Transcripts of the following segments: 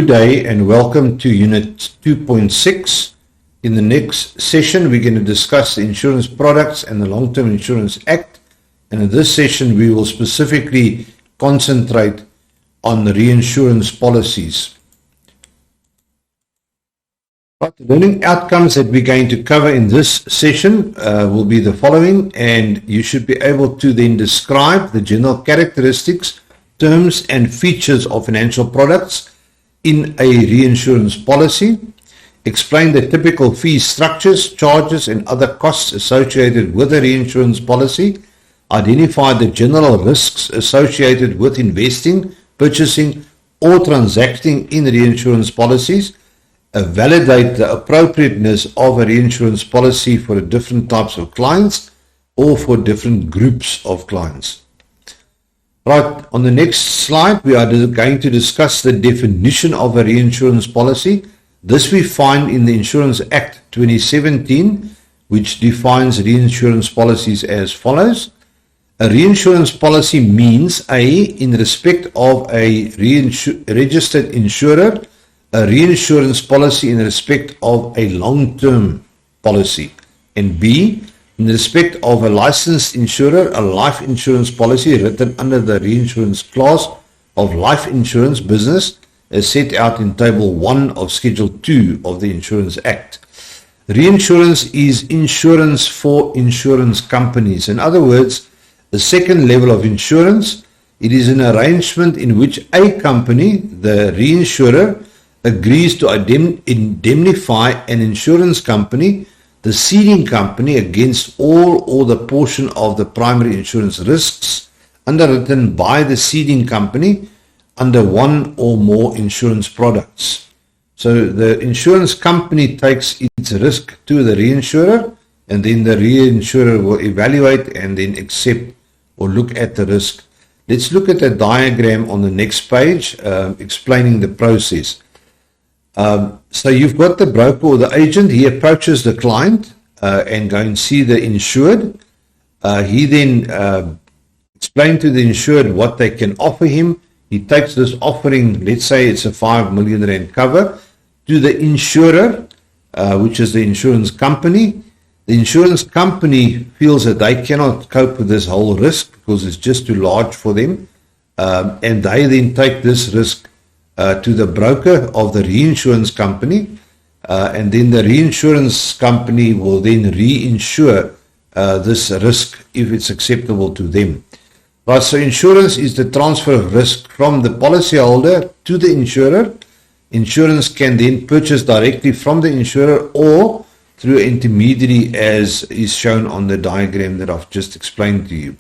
Good day and welcome to Unit 2.6. In the next session, we're going to discuss the insurance products and the Long-Term Insurance Act. And in this session, we will specifically concentrate on the reinsurance policies. But the learning outcomes that we're going to cover in this session will be the following, and you should be able to then describe the general characteristics, terms and features of financial products in a reinsurance policy, explain the typical fee structures, charges and other costs associated with a reinsurance policy, identify the general risks associated with investing, purchasing or transacting in reinsurance policies, validate the appropriateness of a reinsurance policy for different types of clients or for different groups of clients. Right, on the next slide, we are going to discuss the definition of a reinsurance policy. This we find in the Insurance Act 2017, which defines reinsurance policies as follows. A reinsurance policy means in respect of a registered insurer, a reinsurance policy in respect of a long-term policy, and B, in respect of a licensed insurer, a life insurance policy written under the reinsurance class of life insurance business as set out in Table 1 of Schedule 2 of the Insurance Act. Reinsurance is insurance for insurance companies. In other words, the second level of insurance, it is an arrangement in which a company, the reinsurer, agrees to indemnify an insurance company, the ceding company, against all or the portion of the primary insurance risks underwritten by the ceding company under one or more insurance products. So the insurance company takes its risk to the reinsurer, and then the reinsurer will evaluate and then accept or look at the risk. Let's look at the diagram on the next page explaining the process. So you've got the broker or the agent. He approaches the client and go and see the insured. He then explains to the insured what they can offer him. He takes this offering, let's say it's a 5 million rand cover, to the insurer, which is the insurance company. The insurance company feels that they cannot cope with this whole risk because it's just too large for them, and they then take this risk to the broker of the reinsurance company, and then the reinsurance company will then reinsure this risk if it's acceptable to them. Right, so insurance is the transfer of risk from the policyholder to the insurer. Insurance can then purchase directly from the insurer or through an intermediary, as is shown on the diagram that I've just explained to you.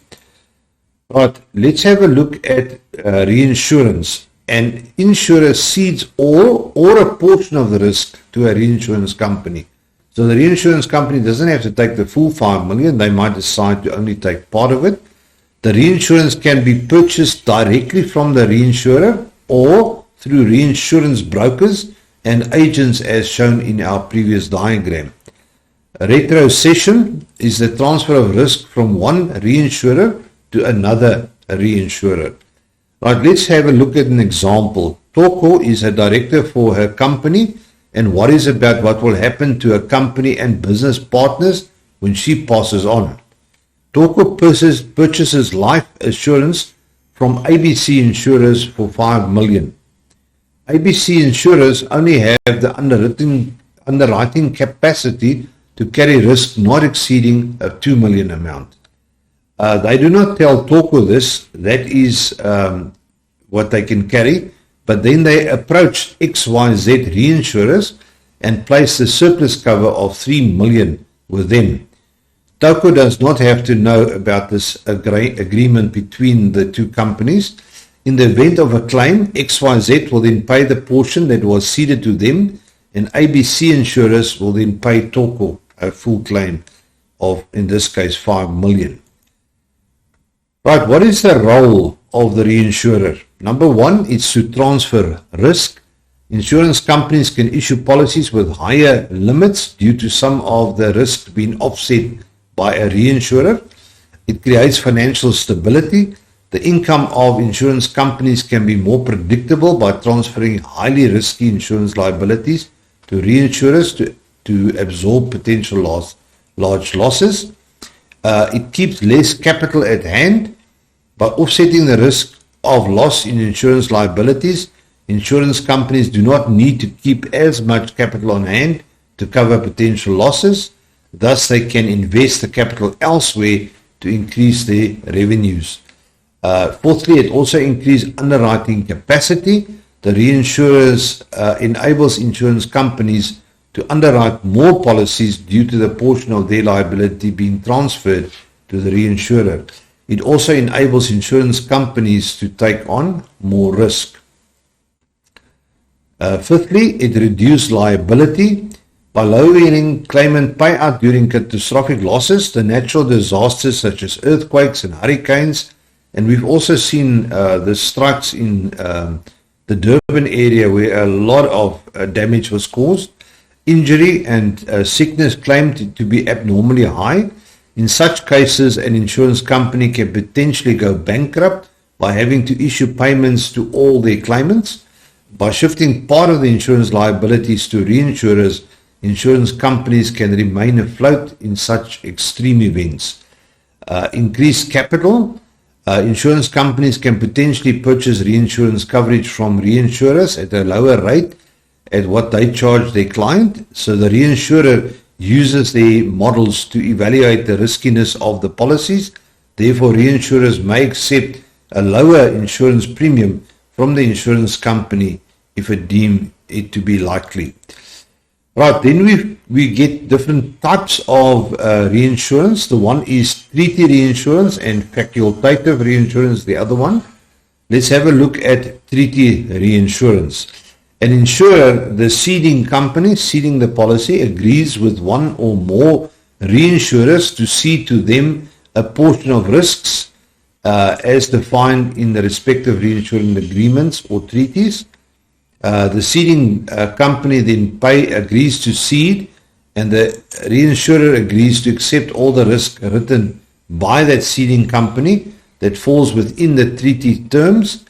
Right, let's have a look at reinsurance. An insurer cedes all or a portion of the risk to a reinsurance company. So the reinsurance company doesn't have to take the full 5 million. They might decide to only take part of it. The reinsurance can be purchased directly from the reinsurer or through reinsurance brokers and agents as shown in our previous diagram. A retrocession is the transfer of risk from one reinsurer to another reinsurer. Right, let's have a look at an example. Toko is a director for her company and worries about what will happen to her company and business partners when she passes on. Toko purchases life assurance from ABC insurers for 5 million. ABC insurers only have the underwriting capacity to carry risk not exceeding a 2 million amount. They do not tell Toko this, that is what they can carry, but then they approach XYZ reinsurers and place the surplus cover of 3 million with them. Toko does not have to know about this agreement between the two companies. In the event of a claim, XYZ will then pay the portion that was ceded to them, and ABC insurers will then pay Toko a full claim of, in this case, 5 million. Right, what is the role of the reinsurer? Number one, it's to transfer risk. Insurance companies can issue policies with higher limits due to some of the risk being offset by a reinsurer. It creates financial stability. The income of insurance companies can be more predictable by transferring highly risky insurance liabilities to reinsurers to absorb potential large losses. It keeps less capital at hand. By offsetting the risk of loss in insurance liabilities, insurance companies do not need to keep as much capital on hand to cover potential losses. Thus, they can invest the capital elsewhere to increase their revenues. Fourthly, it also increases underwriting capacity. The reinsurers enables insurance companies to underwrite more policies due to the portion of their liability being transferred to the reinsurer. It also enables insurance companies to take on more risk. Fifthly, it reduces liability. By lowering claimant payout during catastrophic losses, the natural disasters such as earthquakes and hurricanes, and we've also seen the strikes in the Durban area where a lot of damage was caused, injury and sickness claimed to be abnormally high. In such cases, an insurance company can potentially go bankrupt by having to issue payments to all their claimants. By shifting part of the insurance liabilities to reinsurers, insurance companies can remain afloat in such extreme events. Increased capital. Insurance companies can potentially purchase reinsurance coverage from reinsurers at a lower rate at what they charge their client. So the reinsurer uses their models to evaluate the riskiness of the policies. Therefore, reinsurers may accept a lower insurance premium from the insurance company if it deems it to be likely. Right, then we get different types of reinsurance. The one is treaty reinsurance and facultative reinsurance, the other one. Let's have a look at treaty reinsurance. An insurer, the ceding company, ceding the policy, agrees with one or more reinsurers to cede to them a portion of risks as defined in the respective reinsurance agreements or treaties. The ceding company then agrees to cede, and the reinsurer agrees to accept all the risk written by that ceding company that falls within the treaty terms,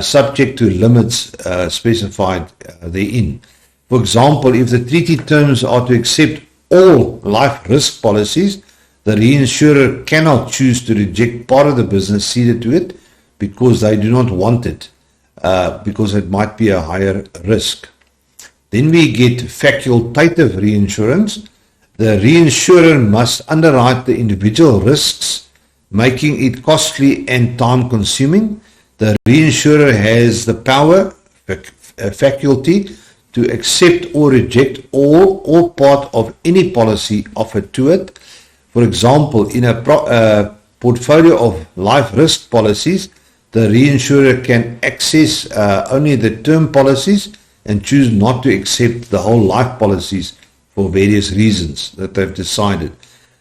subject to limits specified therein. For example, if the treaty terms are to accept all life risk policies, the reinsurer cannot choose to reject part of the business ceded to it because they do not want it. Because it might be a higher risk. Then we get facultative reinsurance. The reinsurer must underwrite the individual risks, making it costly and time consuming. The reinsurer has the power, faculty, to accept or reject all or part of any policy offered to it. For example, in a portfolio of life risk policies, the reinsurer can access only the term policies and choose not to accept the whole life policies for various reasons that they've decided.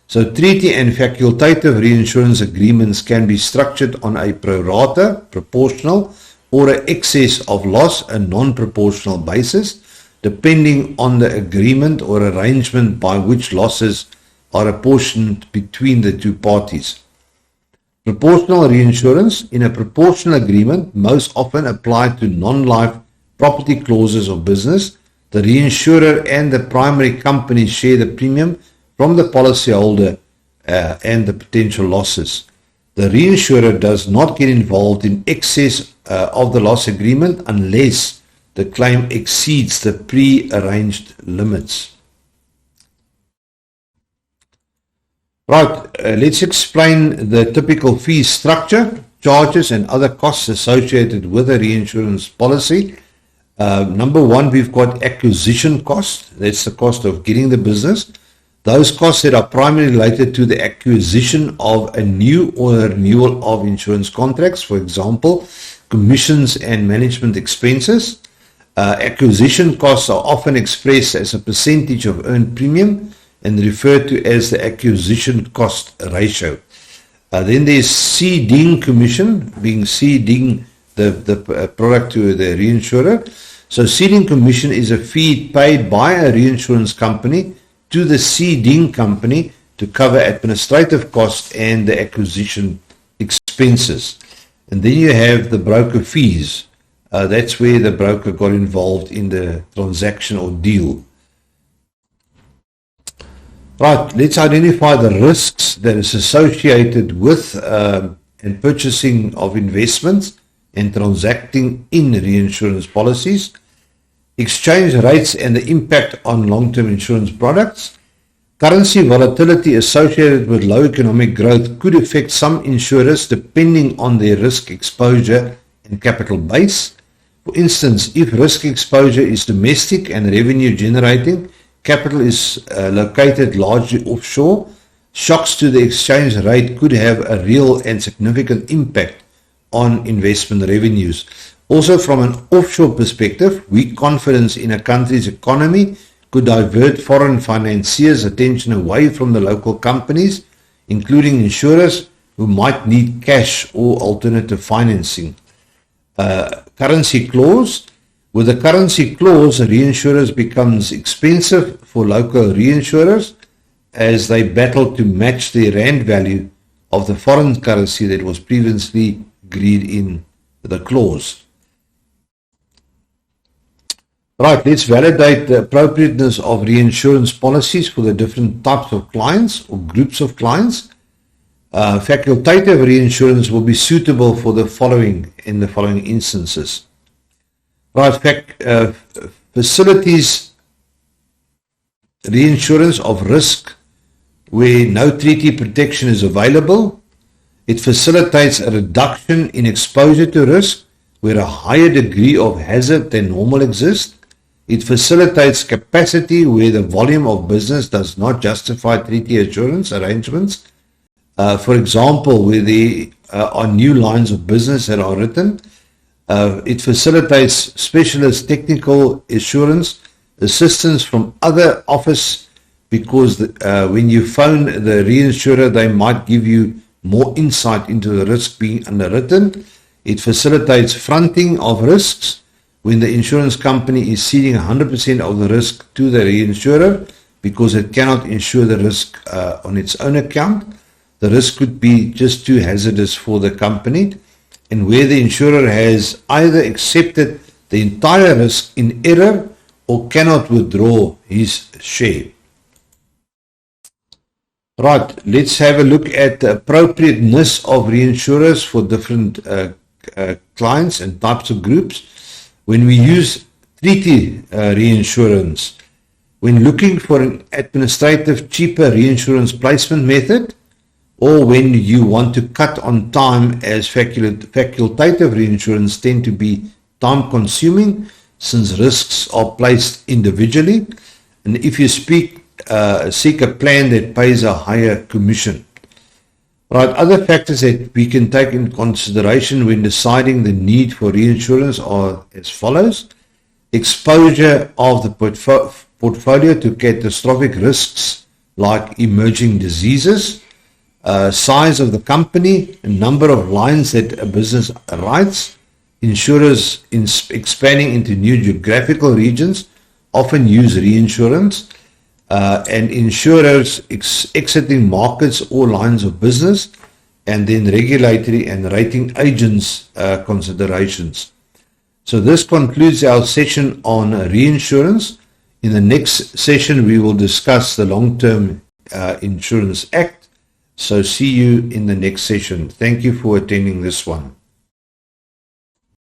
So treaty and facultative reinsurance agreements can be structured on a pro rata, proportional, or an excess of loss, a non-proportional basis, depending on the agreement or arrangement by which losses are apportioned between the two parties. Proportional reinsurance. In a proportional agreement, most often applied to non-life property clauses of business, the reinsurer and the primary company share the premium from the policyholder and the potential losses. The reinsurer does not get involved in excess of the loss agreement unless the claim exceeds the pre-arranged limits. Right, let's explain the typical fee structure, charges and other costs associated with a reinsurance policy. Number one, we've got acquisition costs. That's the cost of getting the business. Those costs that are primarily related to the acquisition of a new or a renewal of insurance contracts, for example, commissions and management expenses. Acquisition costs are often expressed as a percentage of earned premium and referred to as the acquisition cost ratio. Then there's ceding commission, being ceding the product to the reinsurer. So ceding commission is a fee paid by a reinsurance company to the ceding company to cover administrative costs and the acquisition expenses. And then you have the broker fees. That's where the broker got involved in the transaction or deal. Right, let's identify the risks that is associated with and purchasing of investments and transacting in reinsurance policies, exchange rates and the impact on long-term insurance products. Currency volatility associated with low economic growth could affect some insurers depending on their risk exposure and capital base. For instance, if risk exposure is domestic and revenue generating, capital is located largely offshore, shocks to the exchange rate could have a real and significant impact on investment revenues. Also, from an offshore perspective, weak confidence in a country's economy could divert foreign financiers' attention away from the local companies, including insurers who might need cash or alternative financing. Currency clause. With the currency clause, reinsurers becomes expensive for local reinsurers as they battle to match the rand value of the foreign currency that was previously agreed in the clause. Right, let's validate the appropriateness of reinsurance policies for the different types of clients or groups of clients. Facultative reinsurance will be suitable for the following in the following instances. Right, facilities reinsurance of risk where no treaty protection is available. It facilitates a reduction in exposure to risk where a higher degree of hazard than normal exists. It facilitates capacity where the volume of business does not justify treaty assurance arrangements. For example, where there are new lines of business that are written. It facilitates specialist technical assurance assistance from other office because when you phone the reinsurer, they might give you more insight into the risk being underwritten. It facilitates fronting of risks when the insurance company is ceding 100% of the risk to the reinsurer because it cannot insure the risk on its own account. The risk could be just too hazardous for the company. And where the insurer has either accepted the entire risk in error or cannot withdraw his share. Right, let's have a look at the appropriateness of reinsurers for different clients and types of groups. When we use treaty reinsurance, when looking for an administrative cheaper reinsurance placement method, or when you want to cut on time, as facultative reinsurance tend to be time consuming since risks are placed individually, and if you seek a plan that pays a higher commission. Right, other factors that we can take into consideration when deciding the need for reinsurance are as follows. Exposure of the portfolio to catastrophic risks like emerging diseases, size of the company, number of lines that a business writes. Insurers expanding into new geographical regions often use reinsurance, and insurers exiting markets or lines of business, and then regulatory and rating agents considerations. So this concludes our session on reinsurance. In the next session, we will discuss the Long-Term Insurance Act. So see you in the next session. Thank you for attending this one.